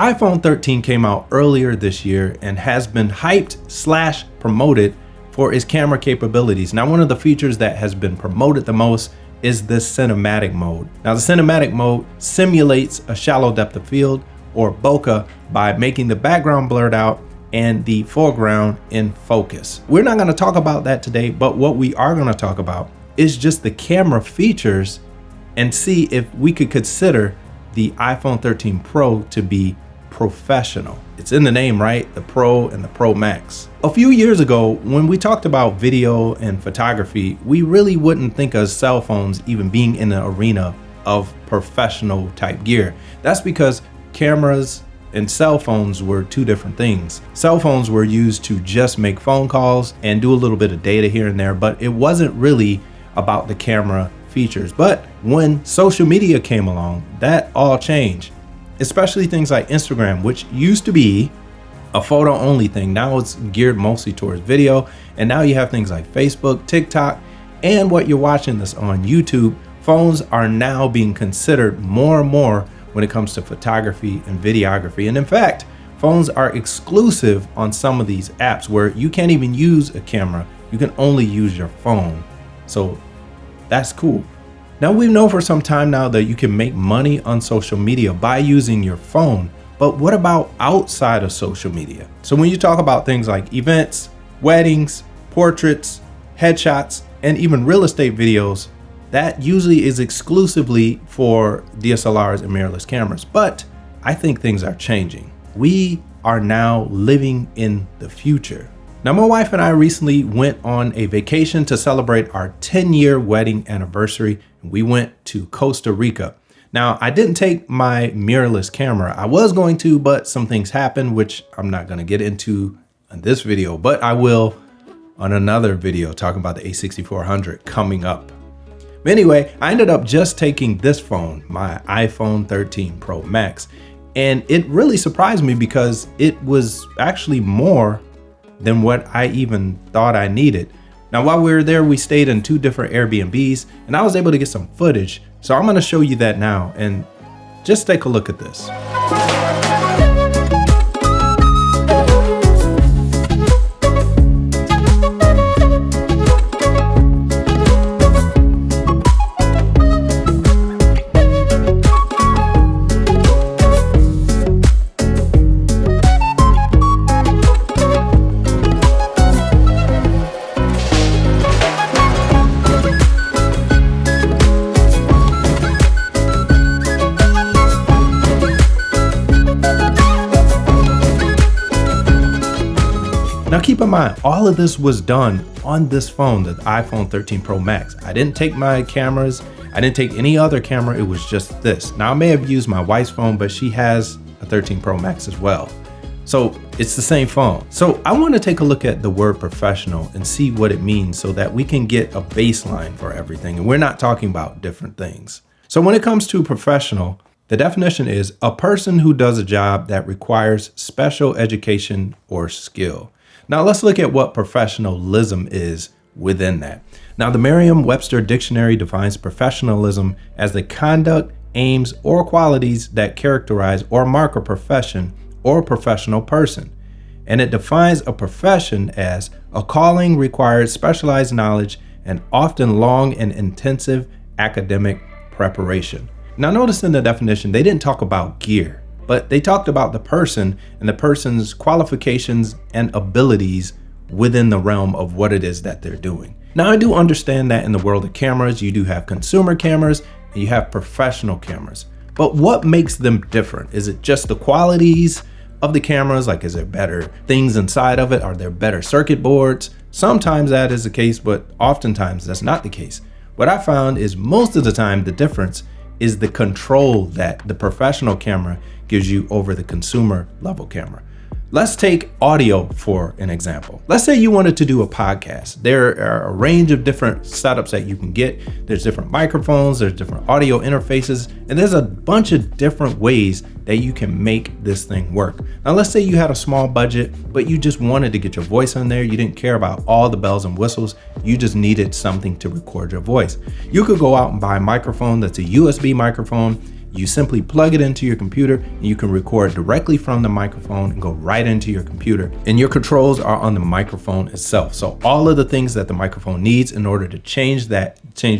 iPhone 13 came out earlier this year and has been hyped / promoted for its camera capabilities. Now, one of the features that has been promoted the most is the cinematic mode. Now, the cinematic mode simulates a shallow depth of field, or bokeh, by making the background blurred out and the foreground in focus. We're not gonna talk about that today, but what we are gonna talk about is just the camera features and see if we could consider the iPhone 13 Pro to be professional. It's in the name, right? The Pro and the Pro Max. A few years ago, when we talked about video and photography, we really wouldn't think of cell phones even being in the arena of professional type gear. That's because cameras and cell phones were two different things. Cell phones were used to just make phone calls and do a little bit of data here and there, but it wasn't really about the camera features. But when social media came along, that all changed. Especially things like Instagram, which used to be a photo only thing. Now it's geared mostly towards video. And now you have things like Facebook, TikTok, and what you're watching this on YouTube. Phones are now being considered more and more when it comes to photography and videography. And in fact, phones are exclusive on some of these apps where you can't even use a camera. You can only use your phone. So that's cool. Now, we've known for some time now that you can make money on social media by using your phone, but what about outside of social media? So when you talk about things like events, weddings, portraits, headshots, and even real estate videos, that usually is exclusively for DSLRs and mirrorless cameras. But I think things are changing. We are now living in the future. Now, my wife and I recently went on a vacation to celebrate our 10-year wedding anniversary. We went to Costa Rica. Now, I didn't take my mirrorless camera. I was going to, but some things happened, which I'm not going to get into in this video, but I will on another video talking about the A6400 coming up. But anyway, I ended up just taking this phone, my iPhone 13 Pro Max, and it really surprised me because it was actually more than what I even thought I needed. Now, while we were there, we stayed in 2 different Airbnbs and I was able to get some footage. So I'm gonna show you that now and just take a look at this. Now keep in mind, all of this was done on this phone, the iPhone 13 Pro Max. I didn't take my cameras. I didn't take any other camera. It was just this. Now I may have used my wife's phone, but she has a 13 Pro Max as well. So it's the same phone. So I want to take a look at the word professional and see what it means so that we can get a baseline for everything. And we're not talking about different things. So when it comes to professional, the definition is a person who does a job that requires special education or skill. Now let's look at what professionalism is within that. Now the Merriam-Webster Dictionary defines professionalism as the conduct, aims, or qualities that characterize or mark a profession or professional person. And it defines a profession as a calling required specialized knowledge and often long and intensive academic preparation. Now notice in the definition, they didn't talk about gear, but they talked about the person and the person's qualifications and abilities within the realm of what it is that they're doing. Now, I do understand that in the world of cameras, you do have consumer cameras and you have professional cameras. But what makes them different? Is it just the qualities of the cameras? Like, is there better things inside of it? Are there better circuit boards? Sometimes that is the case, but oftentimes that's not the case. What I found is most of the time the difference is the control that the professional camera gives you over the consumer level camera. Let's take audio for an example. Let's say you wanted to do a podcast. There are a range of different setups that you can get. There's different microphones, there's different audio interfaces, and there's a bunch of different ways that you can make this thing work. Now, let's say you had a small budget, but you just wanted to get your voice on there. You didn't care about all the bells and whistles. You just needed something to record your voice. You could go out and buy a microphone that's a USB microphone. You simply plug it into your computer and you can record directly from the microphone and go right into your computer. And your controls are on the microphone itself. So all of the things that the microphone needs in order to change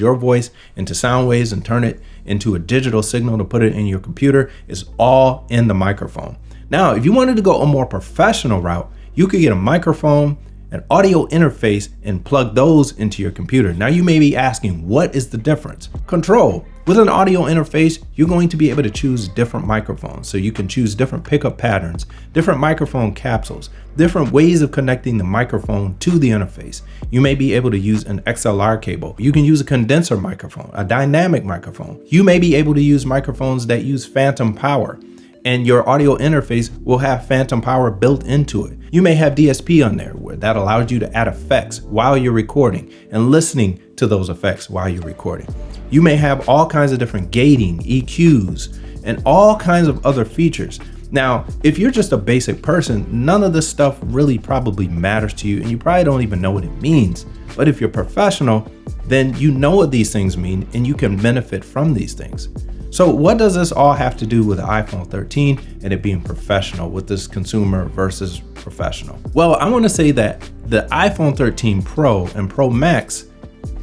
your voice into sound waves and turn it into a digital signal to put it in your computer is all in the microphone. Now, if you wanted to go a more professional route, you could get a microphone, an audio interface, and plug those into your computer. Now you may be asking, what is the difference? Control. With an audio interface, you're going to be able to choose different microphones. So you can choose different pickup patterns, different microphone capsules, different ways of connecting the microphone to the interface. You may be able to use an XLR cable. You can use a condenser microphone, a dynamic microphone. You may be able to use microphones that use phantom power, and your audio interface will have phantom power built into it. You may have DSP on there where that allows you to add effects while you're recording and listening to those effects while you're recording. You may have all kinds of different gating, EQs, and all kinds of other features. Now, if you're just a basic person, none of this stuff really probably matters to you and you probably don't even know what it means. But if you're professional, then you know what these things mean and you can benefit from these things. So what does this all have to do with the iPhone 13 and it being professional, with this consumer versus professional? Well, I want to say that the iPhone 13 Pro and Pro Max,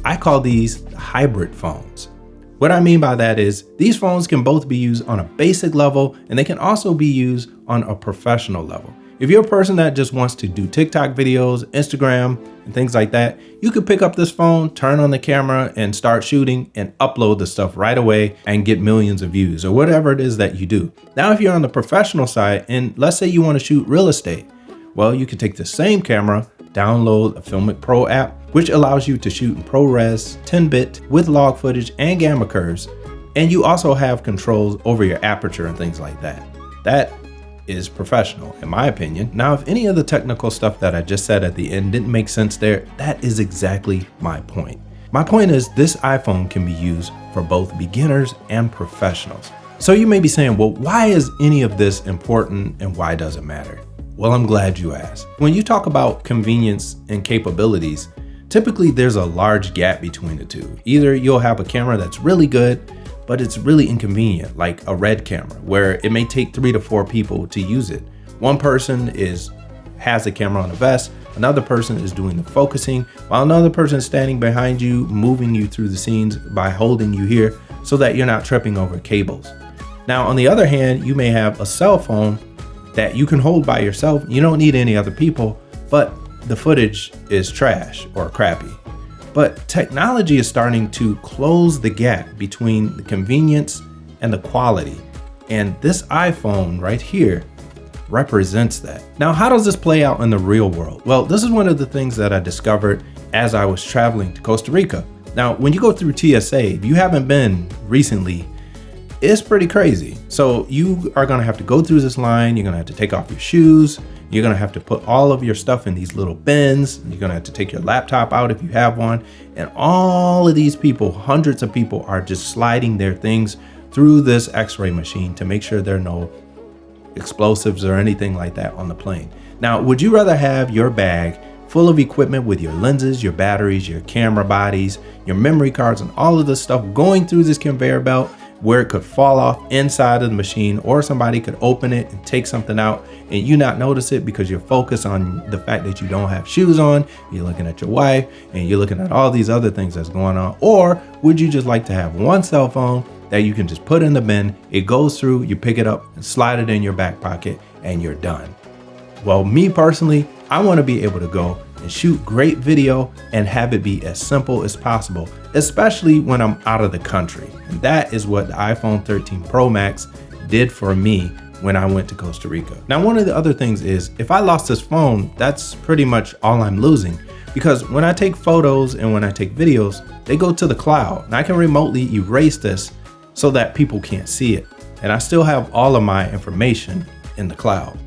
I call these hybrid phones. What I mean by that is these phones can both be used on a basic level and they can also be used on a professional level. If you're a person that just wants to do TikTok videos, Instagram, and things like that, you could pick up this phone, turn on the camera, and start shooting and upload the stuff right away and get millions of views or whatever it is that you do. Now, if you're on the professional side and let's say you want to shoot real estate, well, you can take the same camera, download a Filmic Pro app, which allows you to shoot in ProRes 10-bit with log footage and gamma curves. And you also have controls over your aperture and things like that. That is professional, in my opinion. Now, if any of the technical stuff that I just said at the end didn't make sense there, that is exactly my point. My point is this iPhone can be used for both beginners and professionals. So you may be saying, well, why is any of this important and why does it matter? Well, I'm glad you asked. When you talk about convenience and capabilities, typically there's a large gap between the two. Either you'll have a camera that's really good, but it's really inconvenient, like a Red camera, where it may take 3 to 4 people to use it. One person has the camera on a vest, another person is doing the focusing, while another person is standing behind you, moving you through the scenes by holding you here so that you're not tripping over cables. Now, on the other hand, you may have a cell phone that you can hold by yourself. You don't need any other people, but the footage is trash or crappy. But technology is starting to close the gap between the convenience and the quality. And this iPhone right here represents that. Now, how does this play out in the real world? Well, this is one of the things that I discovered as I was traveling to Costa Rica. Now, when you go through TSA, if you haven't been recently, it's pretty crazy. So you are gonna have to go through this line. You're gonna have to take off your shoes. You're gonna have to put all of your stuff in these little bins. You're gonna have to take your laptop out if you have one. And all of these people, hundreds of people, are just sliding their things through this X-ray machine to make sure there are no explosives or anything like that on the plane. Now, would you rather have your bag full of equipment with your lenses, your batteries, your camera bodies, your memory cards, and all of this stuff going through this conveyor belt where it could fall off inside of the machine, or somebody could open it and take something out and you not notice it because you're focused on the fact that you don't have shoes on, you're looking at your wife, and you're looking at all these other things that's going on? Or would you just like to have one cell phone that you can just put in the bin, it goes through, you pick it up and slide it in your back pocket and you're done? Well, me personally, I want to be able to go and shoot great video and have it be as simple as possible, especially when I'm out of the country. And that is what the iPhone 13 Pro Max did for me when I went to Costa Rica. Now, one of the other things is if I lost this phone, that's pretty much all I'm losing, because when I take photos and when I take videos, they go to the cloud and I can remotely erase this so that people can't see it. And I still have all of my information in the cloud.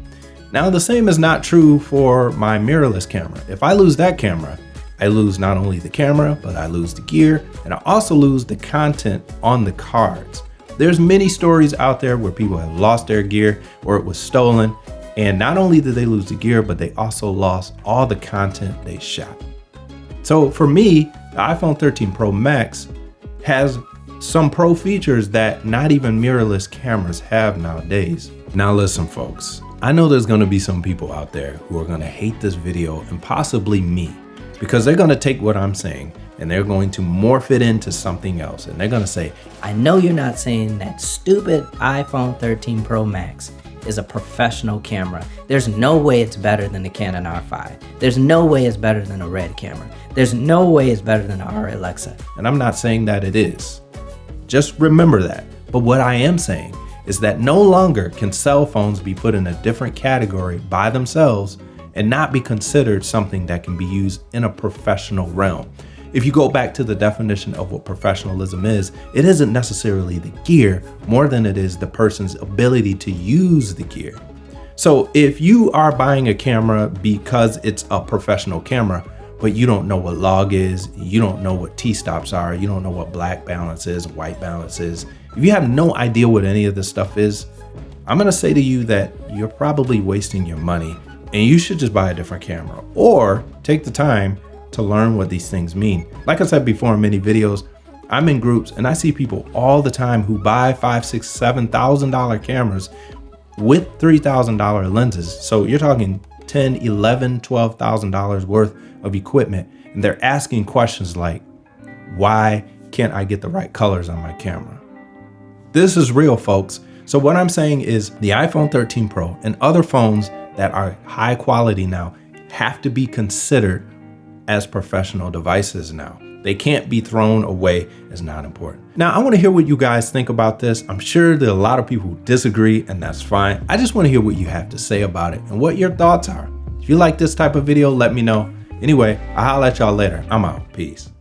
Now, the same is not true for my mirrorless camera. If I lose that camera, I lose not only the camera, but I lose the gear, and I also lose the content on the cards. There's many stories out there where people have lost their gear or it was stolen, and not only did they lose the gear, but they also lost all the content they shot. So for me, the iPhone 13 Pro Max has some pro features that not even mirrorless cameras have nowadays. Now listen folks, I know there's gonna be some people out there who are gonna hate this video and possibly me, because they're gonna take what I'm saying and they're going to morph it into something else. And they're gonna say, I know you're not saying that stupid iPhone 13 Pro Max is a professional camera. There's no way it's better than the Canon R5. There's no way it's better than a Red camera. There's no way it's better than the R Alexa. And I'm not saying that it is. Just remember that. But what I am saying is that no longer can cell phones be put in a different category by themselves and not be considered something that can be used in a professional realm. If you go back to the definition of what professionalism is, it isn't necessarily the gear more than it is the person's ability to use the gear. So if you are buying a camera because it's a professional camera, but you don't know what log is, you don't know what T-stops are, you don't know what black balance is, white balance is, if you have no idea what any of this stuff is, I'm gonna say to you that you're probably wasting your money and you should just buy a different camera or take the time to learn what these things mean. Like I said before in many videos, I'm in groups and I see people all the time who buy $5,000, $6,000, $7,000 cameras with $3,000 lenses. So you're talking $10,000, $11,000, $12,000 worth of equipment. And they're asking questions like, why can't I get the right colors on my camera? This is real, folks. So what I'm saying is the iPhone 13 Pro and other phones that are high quality now have to be considered as professional devices now. They can't be thrown away as not important. Now, I want to hear what you guys think about this. I'm sure there are a lot of people who disagree, and that's fine. I just want to hear what you have to say about it and what your thoughts are. If you like this type of video, let me know. Anyway, I'll holler at y'all later. I'm out. Peace.